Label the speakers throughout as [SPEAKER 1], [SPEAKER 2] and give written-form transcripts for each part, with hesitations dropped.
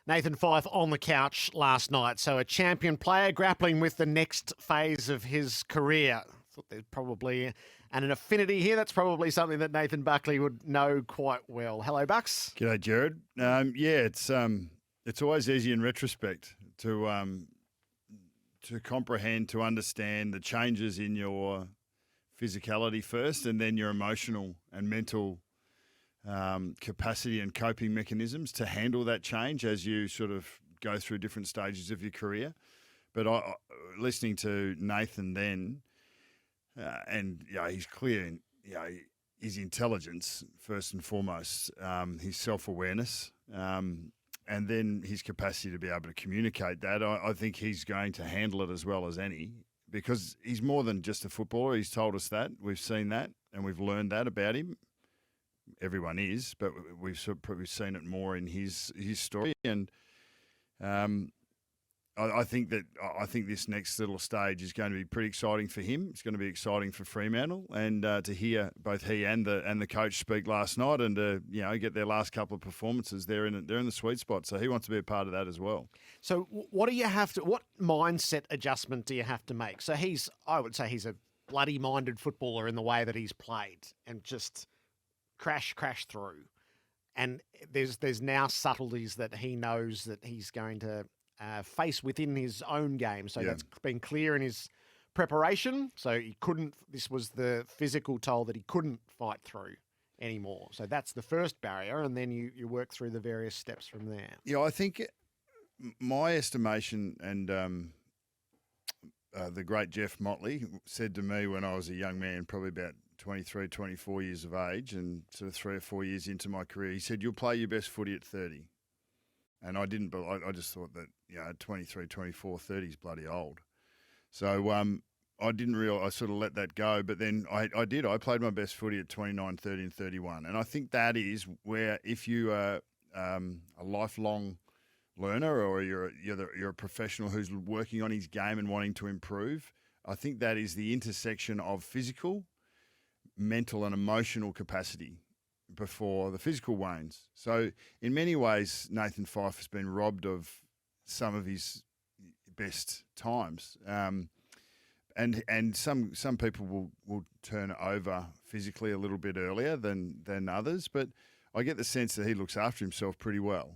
[SPEAKER 1] Nathan Fyfe on the couch last night. So a champion player grappling with the next phase of his career. I thought there's probably an affinity here. That's probably something that Nathan Buckley would know quite well. Hello, Bucks.
[SPEAKER 2] G'day, Jared. It's always easy in retrospect to comprehend, to understand the changes in your physicality first, and then your emotional and mental capacity and coping mechanisms to handle that change as you sort of go through different stages of your career. But listening to Nathan then, he's clear in his intelligence first and foremost, his self-awareness, and then his capacity to be able to communicate that. I think he's going to handle it as well as any, because he's more than just a footballer. He's told us that. We've seen that, and we've learned that about him. Everyone is, but we've probably seen it more in his story. And I think this next little stage is going to be pretty exciting for him. It's going to be exciting for Fremantle, and to hear both he and the coach speak last night, and to get their last couple of performances, they're in the sweet spot. So he wants to be a part of that as well.
[SPEAKER 1] So what mindset adjustment do you have to make? So I would say he's a bloody minded footballer in the way that he's played, and just crash through. And there's now subtleties that he knows that he's going to face within his own game. So that's been clear in his preparation. So this was the physical toll that he couldn't fight through anymore. So that's the first barrier. And then you work through the various steps from there.
[SPEAKER 2] Yeah, I think my estimation, and the great Jeff Motley said to me when I was a young man, probably about 23, 24 years of age, and sort of 3 or 4 years into my career, he said, "You'll play your best footy at 30. And I didn't, but I just thought that, 23, 24, 30 is bloody old. So I didn't I sort of let that go. But then I did. I played my best footy at 29, 30 and 31. And I think that is where, if you are a lifelong learner, or you're a professional who's working on his game and wanting to improve, I think that is the intersection of physical, mental and emotional capacity before the physical wanes. So in many ways, Nathan Fyfe has been robbed of some of his best times. And some people will turn over physically a little bit earlier than others, but I get the sense that he looks after himself pretty well.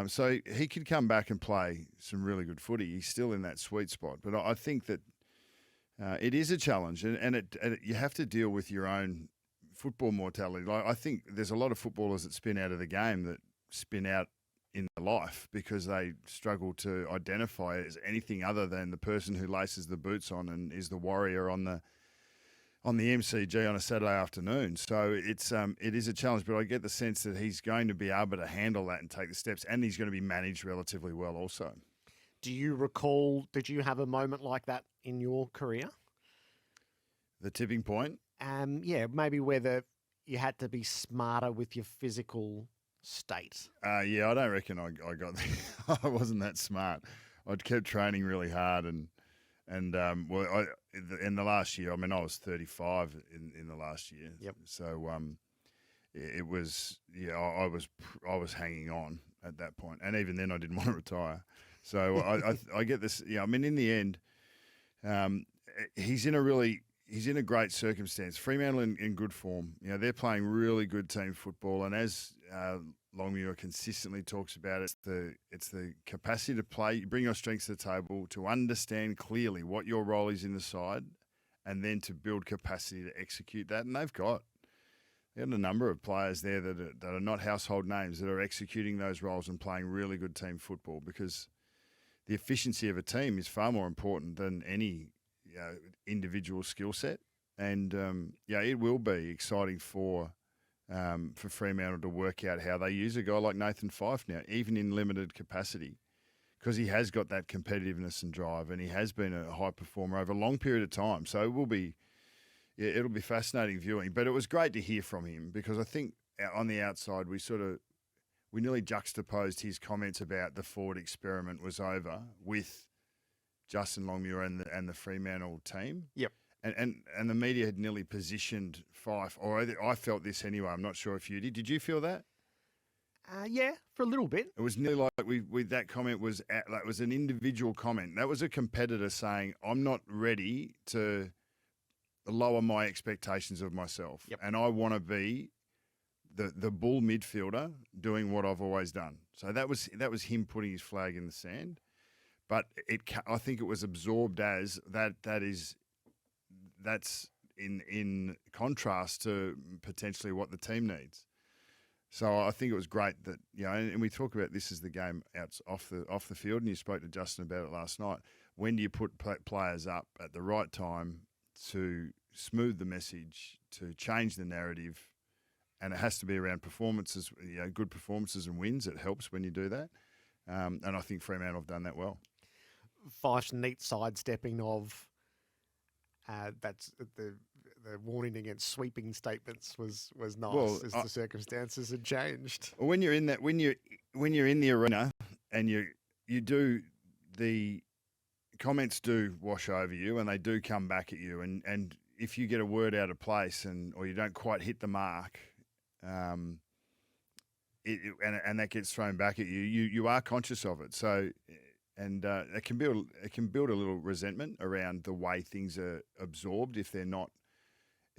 [SPEAKER 2] So he could come back and play some really good footy. He's still in that sweet spot. But I think that it is a challenge, and you have to deal with your own football mortality. Like, I think there's a lot of footballers that spin out of the game that spin out in their life because they struggle to identify as anything other than the person who laces the boots on and is the warrior on the MCG on a Saturday afternoon. So it is a challenge, but I get the sense that he's going to be able to handle that and take the steps, and he's going to be managed relatively well also.
[SPEAKER 1] Do you recall, did you have a moment like that in your career?
[SPEAKER 2] The tipping point?
[SPEAKER 1] Maybe whether you had to be smarter with your physical state.
[SPEAKER 2] I don't reckon I got there. I wasn't that smart. I'd kept training really hard, and in the last year, I mean, I was 35 in the last year.
[SPEAKER 1] Yep.
[SPEAKER 2] So it was, I was hanging on at that point, and even then I didn't want to retire. So I get this. I mean, in the end, he's in a great circumstance. Fremantle in good form. They're playing really good team football, and as Longmuir consistently talks about, it's the capacity to play, bring your strengths to the table, to understand clearly what your role is in the side, and then to build capacity to execute that. And they've got a number of players there that are not household names that are executing those roles and playing really good team football, because the efficiency of a team is far more important than any individual skill set. And it will be exciting for Fremantle to work out how they use a guy like Nathan Fyfe now, even in limited capacity, because he has got that competitiveness and drive, and he has been a high performer over a long period of time. So it'll be fascinating viewing. But it was great to hear from him, because I think on the outside we nearly juxtaposed his comments about the forward experiment was over with Justin Longmuir and the Fremantle team.
[SPEAKER 1] Yep.
[SPEAKER 2] And the media had nearly positioned Fyfe, or I felt this anyway. I'm not sure if you did. Did you feel that?
[SPEAKER 1] Yeah, for a little bit.
[SPEAKER 2] It was nearly like that comment was that was an individual comment. That was a competitor saying, "I'm not ready to lower my expectations of myself, and I want to be the bull midfielder doing what I've always done." So that was him putting his flag in the sand. But I think it was absorbed as that's in contrast to potentially what the team needs. So I think it was great that, and we talk about this as the game off the field, and you spoke to Justin about it last night. When do you put players up at the right time to smooth the message, to change the narrative? And it has to be around performances, good performances and wins. It helps when you do that. And I think Fremantle have done that well.
[SPEAKER 1] Fyfe's neat sidestepping of that's the warning against sweeping statements was nice as the circumstances had changed.
[SPEAKER 2] When you're in that, when you're in the arena and you do, the comments do wash over you and they do come back at you, and if you get a word out of place or you don't quite hit the mark, and that gets thrown back at you, you are conscious of it. So. And it can build a little resentment around the way things are absorbed if they're not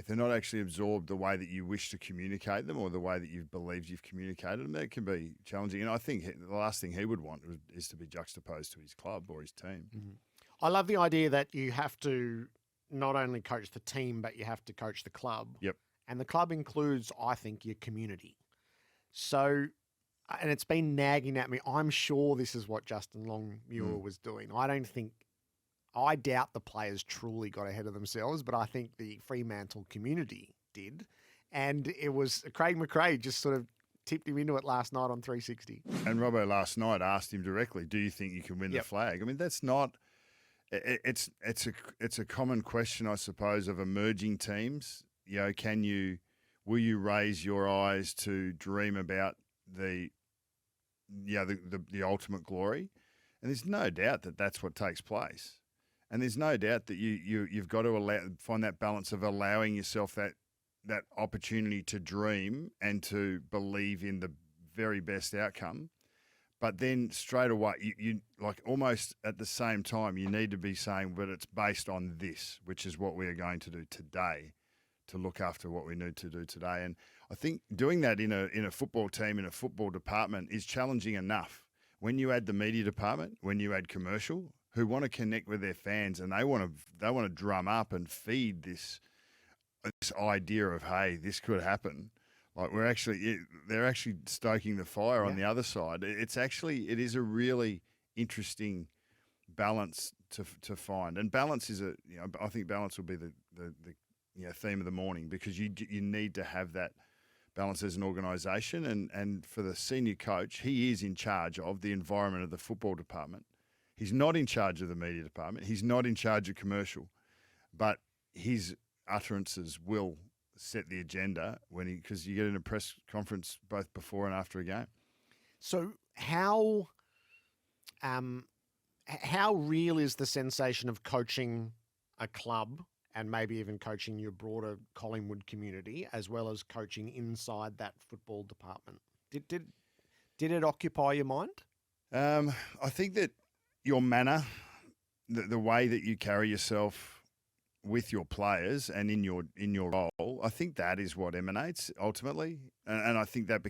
[SPEAKER 2] actually absorbed the way that you wish to communicate them or the way that you've believed you've communicated them. That can be challenging. And I think the last thing he would want is to be juxtaposed to his club or his team.
[SPEAKER 1] Mm-hmm. I love the idea that you have to not only coach the team, but you have to coach the club.
[SPEAKER 2] Yep. And
[SPEAKER 1] the club includes, I think, your community. So. And it's been nagging at me. I'm sure this is what Justin Longmuir was doing. I doubt the players truly got ahead of themselves, but I think the Fremantle community did. And it was Craig McRae just sort of tipped him into it last night on 360.
[SPEAKER 2] And Robbo last night asked him directly, "Do you think you can win the flag?" I mean, that's not. It's a common question, I suppose, of emerging teams. Will you raise your eyes to dream about the ultimate glory? And there's no doubt that that's what takes place. And there's no doubt that you've got to find that balance of allowing yourself that opportunity to dream and to believe in the very best outcome. But then straight away, you like almost at the same time, you need to be saying, but it's based on this, which is what we are going to do today to look after what we need to do today. And I think doing that in a football team, in a football department, is challenging enough. When you add the media department, when you add commercial, who want to connect with their fans and they want to drum up and feed this idea of, hey, this could happen. Like they're actually stoking the fire on the other side. It is a really interesting balance to find. And balance is I think balance will be the theme of the morning, because you need to have that balance as an organisation, and for the senior coach, he is in charge of the environment of the football department. He's not in charge of the media department. He's not in charge of commercial, but his utterances will set the agenda because you get in a press conference both before and after a game.
[SPEAKER 1] So how real is the sensation of coaching a club and maybe even coaching your broader Collingwood community, as well as coaching inside that football department? Did it occupy your mind?
[SPEAKER 2] I think that your manner, the way that you carry yourself with your players and in your role, I think that is what emanates ultimately, and I think that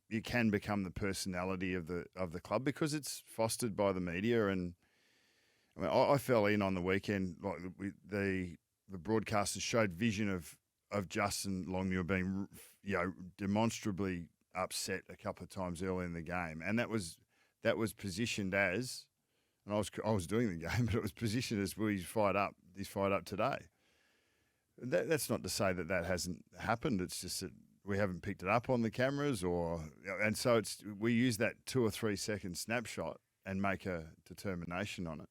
[SPEAKER 2] it can become the personality of the club, because it's fostered by the media. And I mean, I fell in on the weekend, like the broadcasters showed vision of Justin Longmuir being, demonstrably upset a couple of times early in the game, and that was positioned as, and I was doing the game, but it was positioned as, well, he's fired up today. That's not to say that hasn't happened. It's just that we haven't picked it up on the cameras, and so we use that 2 or 3 second snapshot and make a determination on it.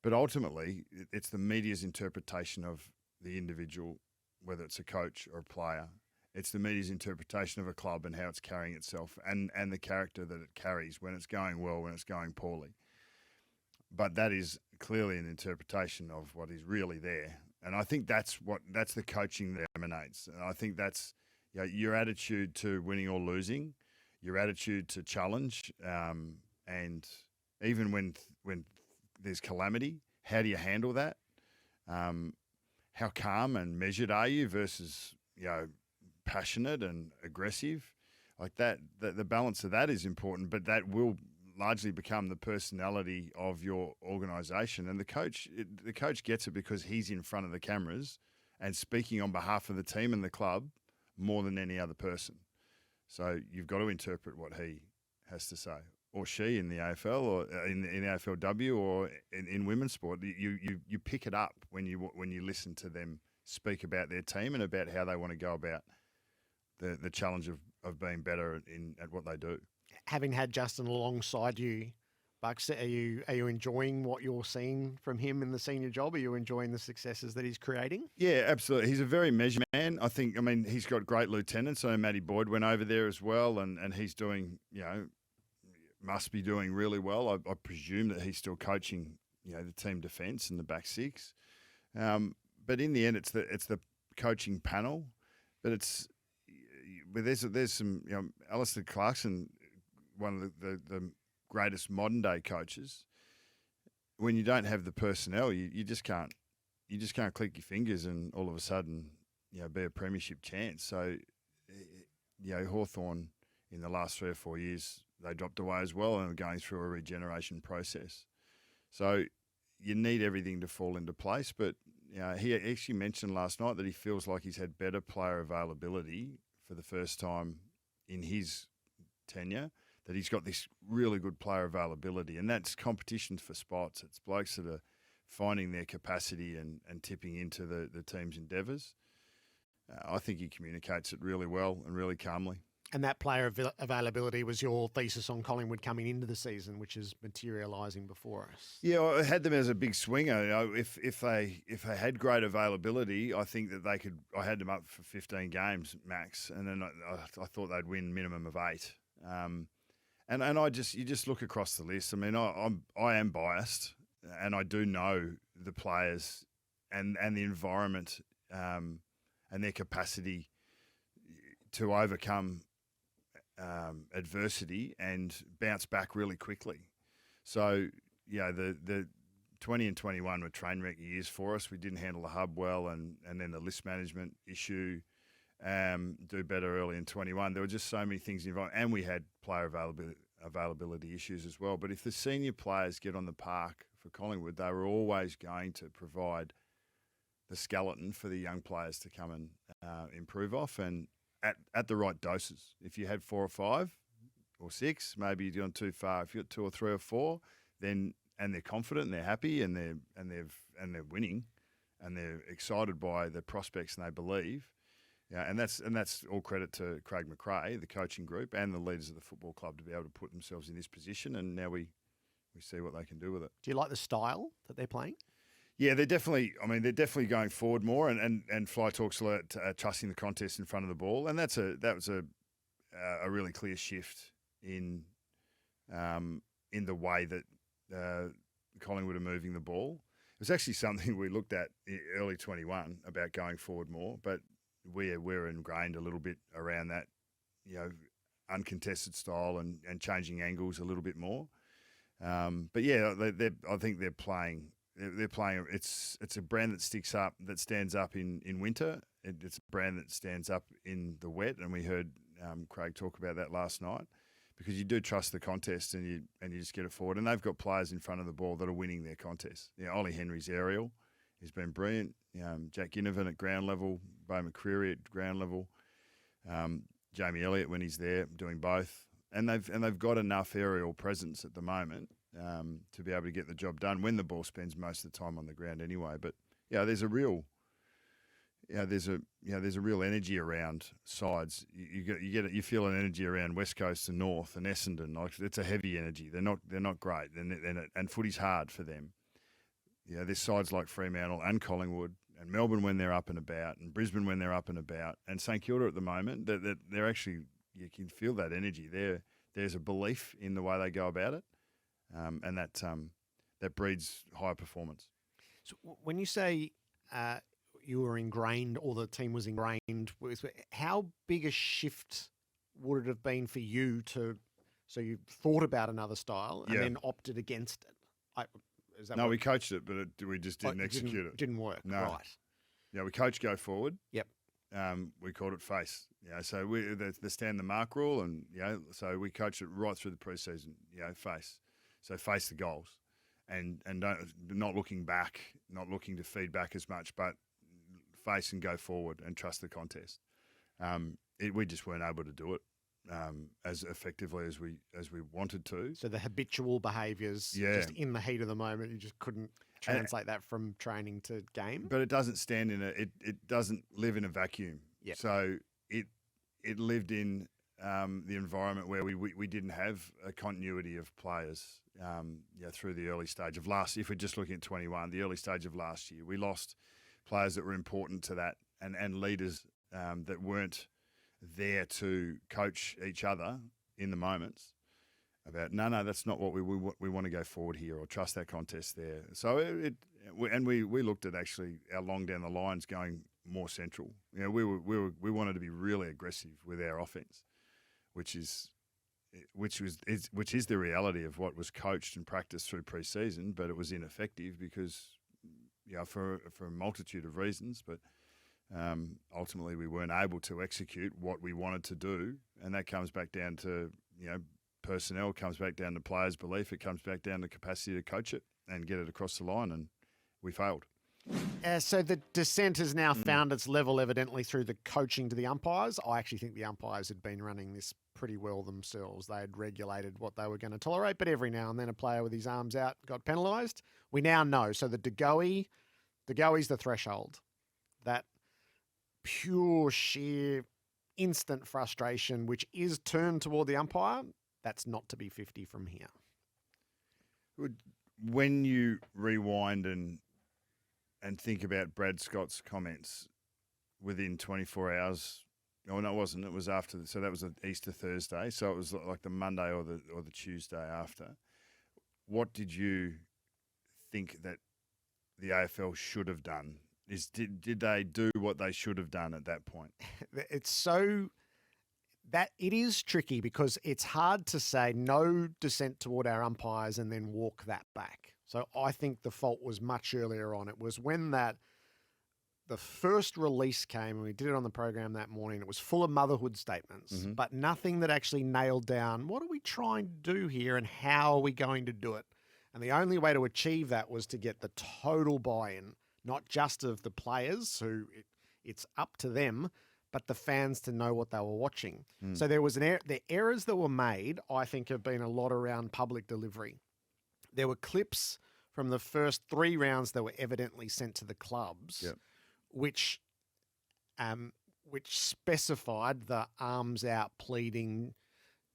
[SPEAKER 2] But ultimately, it's the media's interpretation of the individual, whether it's a coach or a player. It's the media's interpretation of a club and how it's carrying itself, and the character that it carries when it's going well, when it's going poorly. But that is clearly an interpretation of what is really there. And I think that's the coaching that emanates. And I think that's your attitude to winning or losing, your attitude to challenge, and even when there's calamity, how do you handle that? How calm and measured are you versus passionate and aggressive? Like that, the balance of that is important, but that will largely become the personality of your organisation. And the coach gets it because he's in front of the cameras and speaking on behalf of the team and the club more than any other person. So you've got to interpret what he has to say, or she in the AFL, or in AFLW, or in women's sport. You pick it up when you listen to them speak about their team and about how they want to go about the challenge of being better at what they do.
[SPEAKER 1] Having had Justin alongside you, Bucks, are you enjoying what you're seeing from him in the senior job? Are you enjoying the successes that he's creating?
[SPEAKER 2] Yeah, absolutely. He's a very measured man. I mean, he's got great lieutenants. I know Matty Boyd went over there as well, and he's doing, must be doing really well. I presume that he's still coaching, the team defence and the back six. But in the end, it's the coaching panel. But there's some, Alistair Clarkson, one of the greatest modern day coaches. When you don't have the personnel, you just can't click your fingers and all of a sudden, be a premiership chance. So, Hawthorn in the last 3 or 4 years, they dropped away as well and are going through a regeneration process. So you need everything to fall into place. But he actually mentioned last night that he feels like he's had better player availability for the first time in his tenure, that he's got this really good player availability. And that's competitions for spots. It's blokes that are finding their capacity and tipping into the team's endeavours. I think he communicates it really well and really calmly.
[SPEAKER 1] And that player availability was your thesis on Collingwood coming into the season, which is materialising before us.
[SPEAKER 2] Yeah, I had them as a big swinger. If they had great availability, I think that they could. I had them up for 15 games max, and then I thought they'd win minimum of 8. And you just look across the list. I mean, I am biased, and I do know the players and the environment and their capacity to overcome adversity and bounce back really quickly. So, the 20 and 21 were train wreck years for us. We didn't handle the hub well, and then the list management issue, do better early in 21. There were just so many things involved, and we had player availability issues as well. But if the senior players get on the park for Collingwood, they were always going to provide the skeleton for the young players to come and improve off, and at the right doses. If you had 4 or 5 or 6, maybe you're going too far. If you got 2 or 3 or 4, then and they're confident and they're happy and they're winning and they're excited by the prospects and they believe. Yeah, and that's all credit to Craig McRae, the coaching group, and the leaders of the football club to be able to put themselves in this position. And now we see what they can do with it.
[SPEAKER 1] Do you like the style that they're playing?
[SPEAKER 2] Yeah, they're definitely going forward more, and Fly talks a lot trusting the contest in front of the ball, and that was a really clear shift in the way that Collingwood are moving the ball. It was actually something we looked at in early 21 about going forward more, but we're ingrained a little bit around that, uncontested style and changing angles a little bit more. But yeah, I think they're playing. They're playing. It's a brand that stands up in winter. It's a brand that stands up in the wet, and we heard Craig talk about that last night, because you do trust the contest and you just get it forward. And they've got players in front of the ball that are winning their contests. Ollie Henry's aerial has been brilliant. Jack Ginnivan at ground level, Bo McCreary at ground level, Jamie Elliott when he's there doing both, and they've got enough aerial presence at the moment to be able to get the job done when the ball spends most of the time on the ground anyway. But there's a real energy around sides. You feel an energy around West Coast and North and Essendon. Like, it's a heavy energy. They're not great, and footy's hard for them. There's sides like Fremantle and Collingwood and Melbourne when they're up and about, and Brisbane when they're up and about, and St Kilda at the moment. That they're actually, you can feel that energy. There's a belief in the way they go about it. And that breeds high performance.
[SPEAKER 1] So when you say you were ingrained, or the team was ingrained, how big a shift would it have been for you to? So you thought about another style and then opted against it.
[SPEAKER 2] No, we coached it, but we just didn't execute it.
[SPEAKER 1] Didn't work.
[SPEAKER 2] No.
[SPEAKER 1] Right.
[SPEAKER 2] Yeah, we coached go forward.
[SPEAKER 1] Yep.
[SPEAKER 2] We called it face. So the stand the mark rule, and so we coached it right through the preseason. Face. So face the goals, and not looking back, not looking to feed back as much, but face and go forward and trust the contest. We just weren't able to do it as effectively as we wanted to.
[SPEAKER 1] So the habitual behaviours, just in the heat of the moment, you just couldn't translate that from training to game.
[SPEAKER 2] But it doesn't stand in it doesn't live in a vacuum.
[SPEAKER 1] Yep.
[SPEAKER 2] So it lived in the environment where we didn't have a continuity of players through the early stage of if we're just looking at 21, the early stage of last year, we lost players that were important to that and leaders that weren't there to coach each other in the moments about, no, that's not what we want to go forward here, or trust that contest there. So we looked at actually our long down the lines going more central. We wanted to be really aggressive with our offense, which is the reality of what was coached and practiced through pre-season, but it was ineffective because for a multitude of reasons, but ultimately we weren't able to execute what we wanted to do, and that comes back down to personnel, comes back down to players' belief, it comes back down to capacity to coach it and get it across the line, and we failed.
[SPEAKER 1] So the dissent has now found its level evidently through the coaching to the umpires. I actually think the umpires had been running this pretty well themselves. They had regulated what they were going to tolerate, but every now and then a player with his arms out got penalised. We now know. So the Degoe's the threshold. That pure, sheer, instant frustration, which is turned toward the umpire, that's not to be 50 from here.
[SPEAKER 2] When you rewind and think about Brad Scott's comments within 24 hours. No, it wasn't. It was after. So that was an Easter Thursday. So it was like the Monday or the Tuesday after. What did you think that the AFL should have done? Did they do what they should have done at that point?
[SPEAKER 1] It's so that it is tricky because it's hard to say no dissent toward our umpires and then walk that back. So I think the fault was much earlier on. It was when the first release came, and we did it on the program that morning. It was full of motherhood statements, but nothing that actually nailed down what are we trying to do here and how are we going to do it. And the only way to achieve that was to get the total buy-in, not just of the players, who it's up to them, but the fans to know what they were watching. So there was the errors that were made, I think, have been a lot around public delivery. There were clips from the first 3 rounds that were evidently sent to the clubs, which specified the arms out pleading,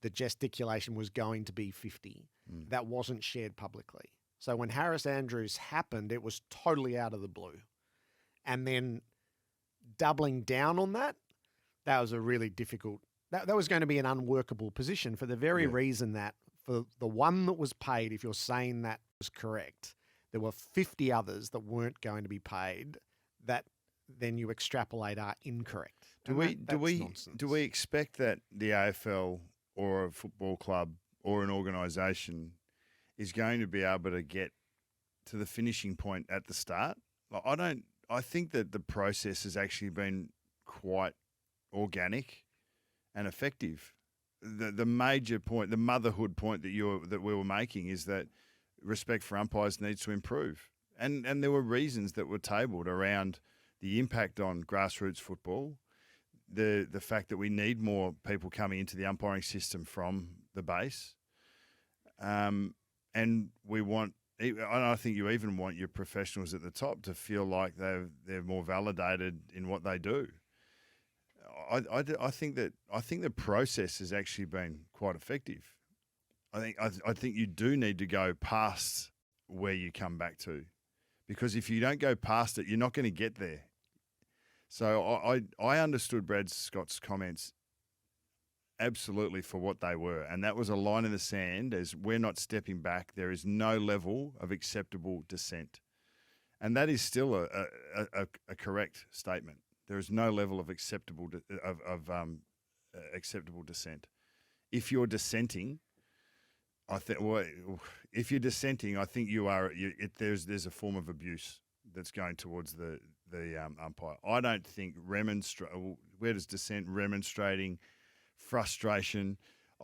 [SPEAKER 1] the gesticulation was going to be 50. That wasn't shared publicly. So when Harris Andrews happened, it was totally out of the blue. And then doubling down on that was a really difficult, that was going to be an unworkable position for the very reason that for the one that was paid, if you're saying that was correct, there were 50 others that weren't going to be paid that then you extrapolate are incorrect.
[SPEAKER 2] Do we expect that the AFL or a football club or an organisation is going to be able to get to the finishing point at the start? I think that the process has actually been quite organic and effective. The major point, the motherhood point that we were making is that respect for umpires needs to improve. And there were reasons that were tabled around the impact on grassroots football, the fact that we need more people coming into the umpiring system from the base. And we want, and I think you even want your professionals at the top to feel like they're more validated in what they do. I think the process has actually been quite effective. I think you do need to go past where you come back to, because if you don't go past it, you're not going to get there. So I understood Brad Scott's comments absolutely for what they were, and that was a line in the sand as we're not stepping back. There is no level of acceptable dissent, and that is still a correct statement. There is no level of acceptable acceptable dissent. If you're dissenting, I think you are. There's a form of abuse that's going towards the umpire. I don't think where does dissent, remonstrating, frustration?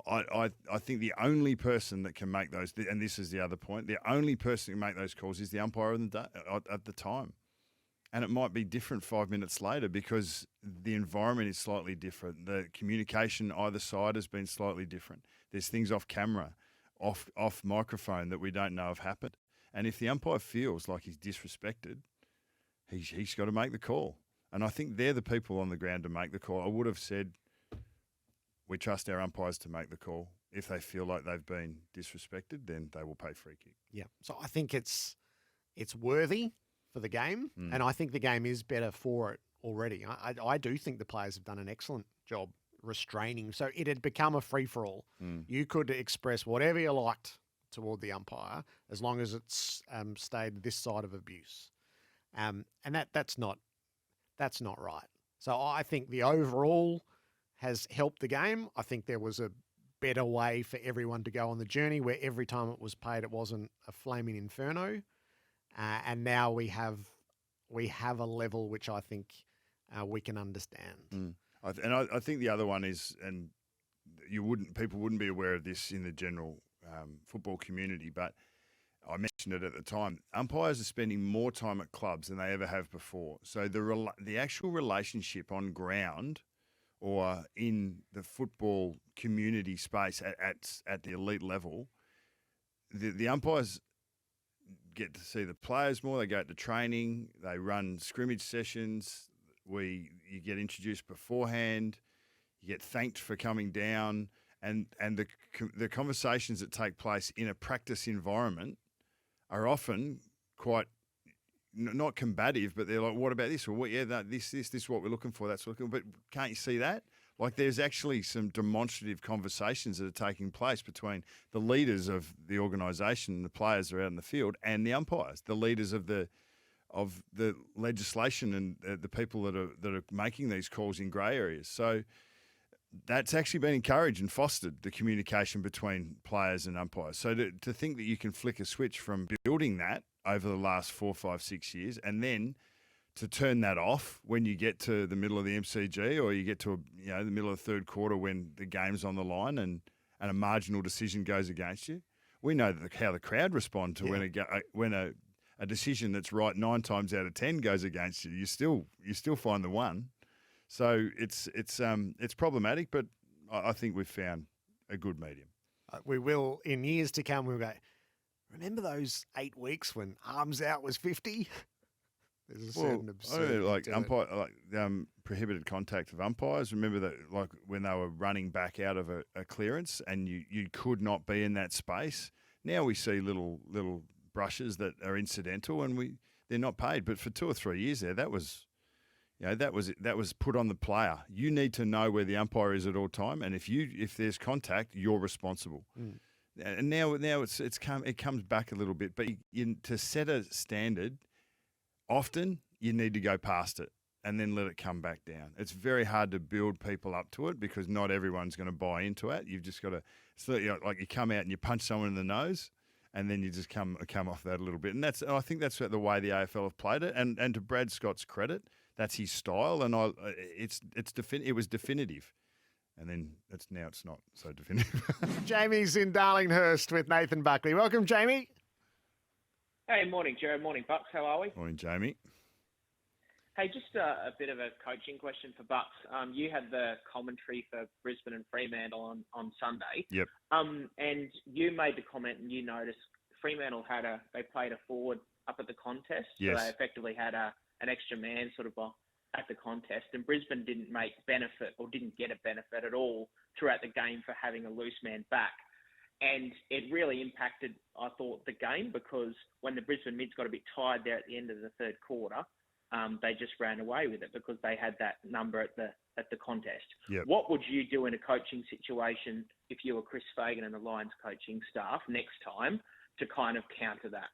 [SPEAKER 2] I think the only person that can make those, and this is the other point, the only person who can make those calls is the umpire at the time. And it might be different 5 minutes later because the environment is slightly different. The communication either side has been slightly different. There's things off camera, off microphone that we don't know have happened. And if the umpire feels like he's disrespected, he's got to make the call. And I think they're the people on the ground to make the call. I would have said we trust our umpires to make the call. If they feel like they've been disrespected, then they will pay free kick.
[SPEAKER 1] Yeah. So I think it's worthy for the game, and I think the game is better for it already. I do think the players have done an excellent job restraining. So it had become a free-for-all. You could express whatever you liked toward the umpire as long as it's stayed this side of abuse. And that's not right. So I think the overall has helped the game. I think there was a better way for everyone to go on the journey where every time it was paid, it wasn't a flaming inferno. And now we have a level which I think we can understand.
[SPEAKER 2] I think the other one is, and people wouldn't be aware of this in the general football community, but I mentioned it at the time. Umpires are spending more time at clubs than they ever have before. So the actual relationship on ground or in the football community space at the elite level, the umpires get to see the players more. They go to training. They run scrimmage sessions. You get introduced beforehand. You get thanked for coming down, and the conversations that take place in a practice environment are often quite not combative, but they're like, "What about this?" Or, this is what we're looking for. That's what we're looking for. But can't you see that? Like, there's actually some demonstrative conversations that are taking place between the leaders of the organisation, the players that are out in the field, and the umpires, the leaders of the legislation and the people that are making these calls in grey areas. So that's actually been encouraged and fostered, the communication between players and umpires. So to think that you can flick a switch from building that over the last 4, 5, 6 years, and then to turn that off when you get to the middle of the MCG or you get to the middle of the third quarter when the game's on the line and a marginal decision goes against you. We know how the crowd respond to when a decision that's right 9 times out of 10 goes against you. You still find the one. So it's problematic, but I think we've found a good medium.
[SPEAKER 1] We will, in years to come, we'll go, remember those 8 weeks when arms out was 50? There's a certain absurdity
[SPEAKER 2] prohibited contact of umpires. Remember that, like when they were running back out of a clearance and you could not be in that space. Now we see little brushes that are incidental and they're not paid. But for 2 or 3 years there, that was put on the player. You need to know where the umpire is at all time, and if there's contact, you're responsible. And now it comes back a little bit, but to set a standard. Often you need to go past it and then let it come back down. It's very hard to build people up to it because not everyone's going to buy into it. You've just got to, like you come out and you punch someone in the nose and then you just come off that a little bit. And I think that's the way the AFL have played it. And to Brad Scott's credit, that's his style. And it was definitive. And then it's not so definitive.
[SPEAKER 1] Jamie's in Darlinghurst with Nathan Buckley. Welcome, Jamie.
[SPEAKER 3] Hey, morning, Jared. Morning, Bucks. How are we?
[SPEAKER 2] Morning, Jamie.
[SPEAKER 3] Hey, just a bit of a coaching question for Bucks. You had the commentary for Brisbane and Fremantle on Sunday.
[SPEAKER 2] Yep.
[SPEAKER 3] And you made the comment and you noticed Fremantle they played a forward up at the contest.
[SPEAKER 2] Yes.
[SPEAKER 3] So they effectively had an extra man sort of at the contest. And Brisbane didn't get a benefit at all throughout the game for having a loose man back. And it really impacted, I thought, the game because when the Brisbane mids got a bit tired there at the end of the third quarter, they just ran away with it because they had that number at the contest.
[SPEAKER 2] Yep.
[SPEAKER 3] What would you do in a coaching situation if you were Chris Fagan and the Lions coaching staff next time to kind of counter that?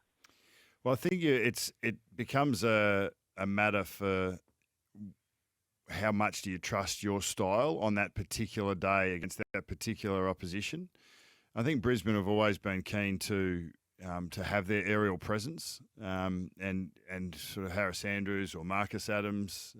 [SPEAKER 2] Well, I think it becomes a matter for how much do you trust your style on that particular day against that particular opposition. I think Brisbane have always been keen to have their aerial presence, and sort of Harris Andrews or Marcus Adams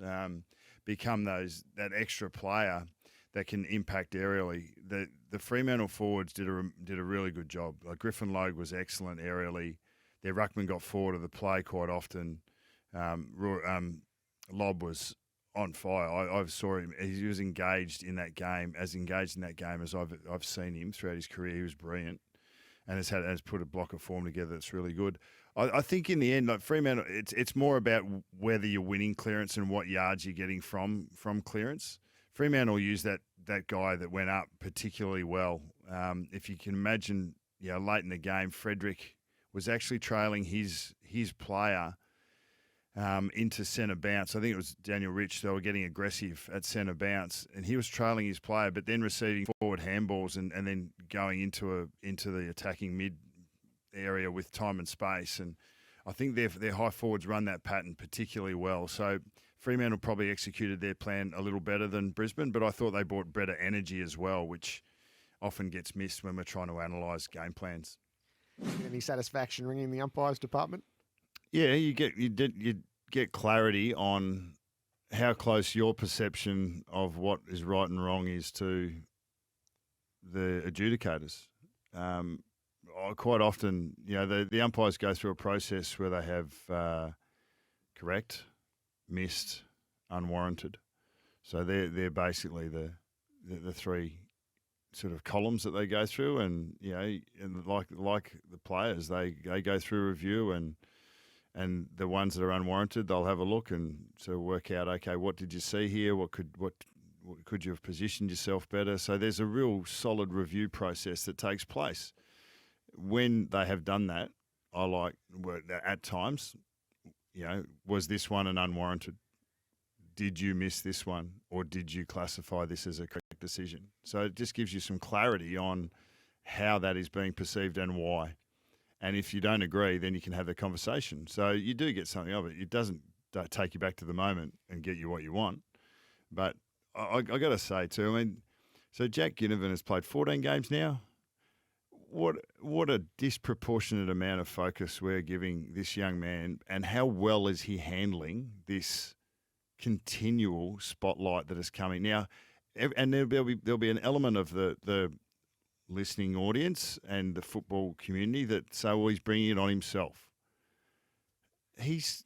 [SPEAKER 2] become that extra player that can impact aerially. The Fremantle forwards did a really good job. Like Griffin Logue was excellent aerially. Their ruckman got forward of the play quite often. Lobb was on fire. I saw him. He was engaged in that game, as I've seen him throughout his career. He was brilliant, and has put a block of form together that's really good. I think in the end, like Fremantle, it's more about whether you're winning clearance and what yards you're getting from clearance. Fremantle used that guy that went up particularly well. If you can imagine, late in the game, Frederick was actually trailing his player into centre bounce. I think it was Daniel Rich. They were getting aggressive at centre bounce, and he was trailing his player, but then receiving forward handballs and then going into the attacking mid area with time and space. And I think their high forwards run that pattern particularly well. So Fremantle probably executed their plan a little better than Brisbane, but I thought they brought better energy as well, which often gets missed when we're trying to analyse game plans.
[SPEAKER 1] Any satisfaction ringing the umpires department? Yeah,
[SPEAKER 2] you get clarity on how close your perception of what is right and wrong is to the adjudicators. Quite often, the umpires go through a process where they have correct, missed, unwarranted. So they're basically the three sort of columns that they go through, and and like the players, they go through review, and the ones that are unwarranted, they'll have a look and sort of work out, okay, what did you see here? What could you have positioned yourself better? So there's a real solid review process that takes place. When they have done that, at times, was this one an unwarranted? Did you miss this one, or did you classify this as a correct decision? So it just gives you some clarity on how that is being perceived and why. And if you don't agree, then you can have the conversation. So you do get something of it. It doesn't take you back to the moment and get you what you want. But I got to say too, so Jack Ginnivan has played 14 games now. What a disproportionate amount of focus we're giving this young man, and how well is he handling this continual spotlight that is coming now? And there'll be an element of the listening audience and the football community that say, well, he's bringing it on himself. He's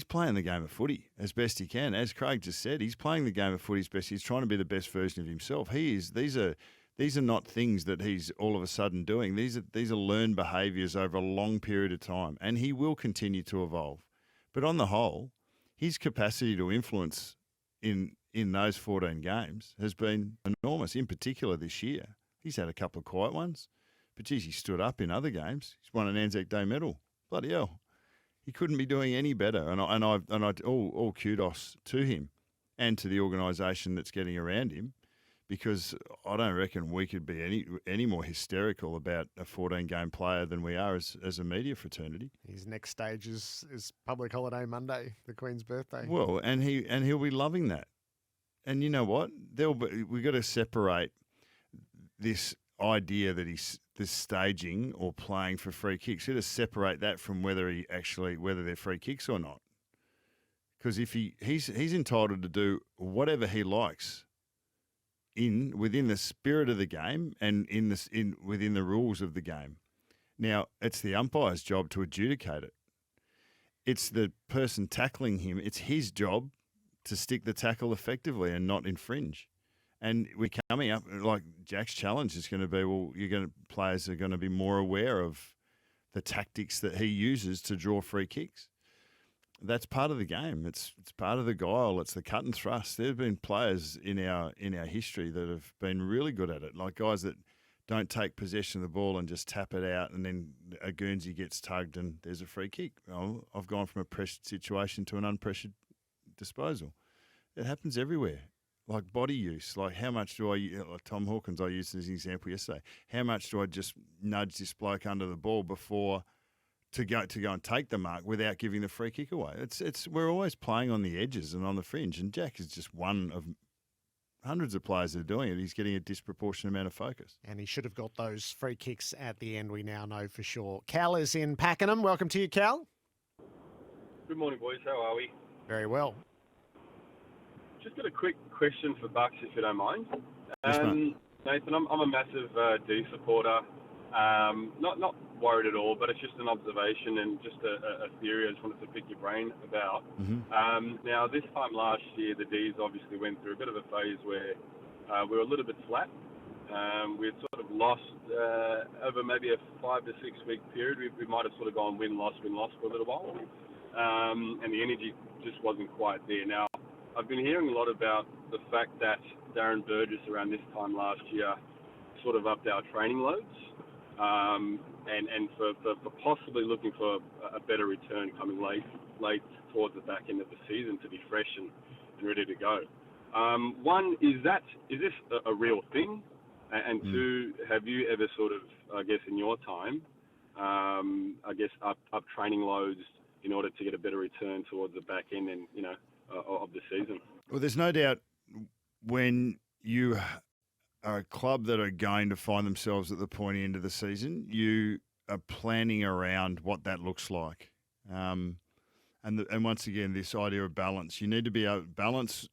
[SPEAKER 2] playing the game of footy as best he can. As Craig just said, he's playing the game of footy as best. He's trying to be the best version of himself. These are not things that he's all of a sudden doing. These are learned behaviours over a long period of time, and he will continue to evolve. But on the whole, his capacity to influence in those 14 games has been enormous, in particular this year. He's had a couple of quiet ones, but geez, he stood up in other games. He's won an Anzac Day medal. Bloody hell. He couldn't be doing any better. And all kudos to him and to the organisation that's getting around him, because I don't reckon we could be any more hysterical about a 14-game player than we are as a media fraternity.
[SPEAKER 1] His next stage is public holiday Monday, the Queen's birthday.
[SPEAKER 2] Well, and he'll be loving that. And you know what? We've got to separate this idea that he's this staging or playing for free kicks. We've got to separate that from whether they're free kicks or not. Because if he's entitled to do whatever he likes within the spirit of the game and within the rules of the game. Now, it's the umpire's job to adjudicate it. It's the person tackling him. It's his job to stick the tackle effectively and not infringe. And we're coming up, like Jack's challenge is going to be, players are going to be more aware of the tactics that he uses to draw free kicks. That's part of the game. It's part of the guile. It's the cut and thrust. There have been players in our history that have been really good at it, like guys that don't take possession of the ball and just tap it out, and then a Guernsey gets tugged and there's a free kick. Well, I've gone from a pressured situation to an unpressured disposal. It happens everywhere. Like body use, like how much do like Tom Hawkins, I used as an example yesterday, how much do I just nudge this bloke under the ball before to go and take the mark without giving the free kick away. We're always playing on the edges and on the fringe, and Jack is just one of hundreds of players that are doing it. He's getting a disproportionate amount of focus.
[SPEAKER 1] And he should have got those free kicks at the end, we now know for sure. Cal is in Pakenham. Welcome to you, Cal.
[SPEAKER 4] Good morning, boys. How are we?
[SPEAKER 1] Very well.
[SPEAKER 4] Just got a quick question for Bucks, if you don't mind.
[SPEAKER 2] Yes, mate.
[SPEAKER 4] Nathan, I'm a massive D supporter. Not worried at all, but it's just an observation and just a theory I just wanted to pick your brain about.
[SPEAKER 2] Mm-hmm.
[SPEAKER 4] Now, this time last year, the Ds obviously went through a bit of a phase where we were a little bit flat. We had sort of lost over maybe a 5 to 6 week period. We might have sort of gone win-loss for a little while. And the energy just wasn't quite there. Now, I've been hearing a lot about the fact that Darren Burgess around this time last year sort of upped our training loads, and for possibly looking for a better return coming late towards the back end of the season to be fresh and ready to go. One, is this a real thing? And two, have you ever sort of, I guess, in your time, up training loads in order to get a better return towards the back end and of the season?
[SPEAKER 2] Well, there's no doubt when you are a club that are going to find themselves at the pointy end of the season, you are planning around what that looks like. And once again, this idea of balance. You need to be able to balance,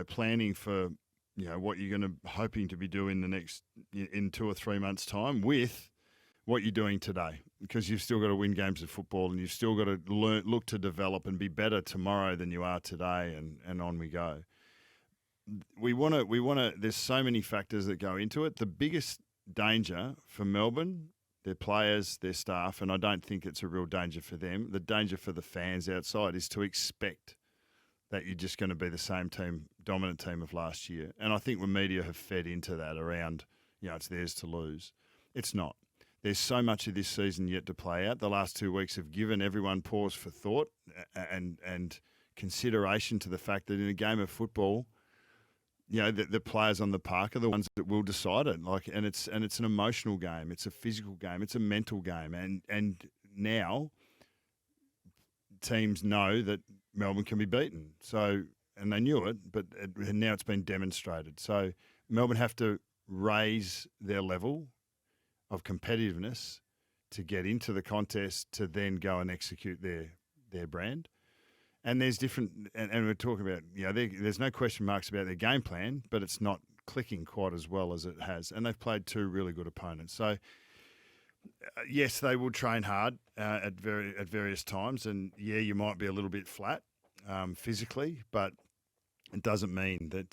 [SPEAKER 2] planning for, what you're hoping to be doing in 2 or 3 months' time with what you're doing today, because you've still got to win games of football and you've still got to look to develop and be better tomorrow than you are today, and on we go. We want to. There's so many factors that go into it. The biggest danger for Melbourne, their players, their staff, and I don't think it's a real danger for them. The danger for the fans outside is to expect that you're just going to be the same team, dominant team of last year. And I think the media have fed into that around, it's theirs to lose. It's not. There's so much of this season yet to play out. The last 2 weeks have given everyone pause for thought and consideration to the fact that in a game of football, the players on the park are the ones that will decide it. And it's an emotional game. It's a physical game. It's a mental game. And now teams know that Melbourne can be beaten. So, and they knew it, but now it's been demonstrated. So Melbourne have to raise their level of competitiveness to get into the contest to then go and execute their brand. And there's different, and we're talking about, there's no question marks about their game plan, but it's not clicking quite as well as it has. And they've played 2 really good opponents. So, yes, they will train hard at various times. And, you might be a little bit flat physically, but it doesn't mean that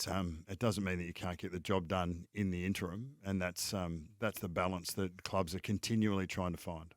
[SPEAKER 2] you can't get the job done in the interim. And that's the balance that clubs are continually trying to find.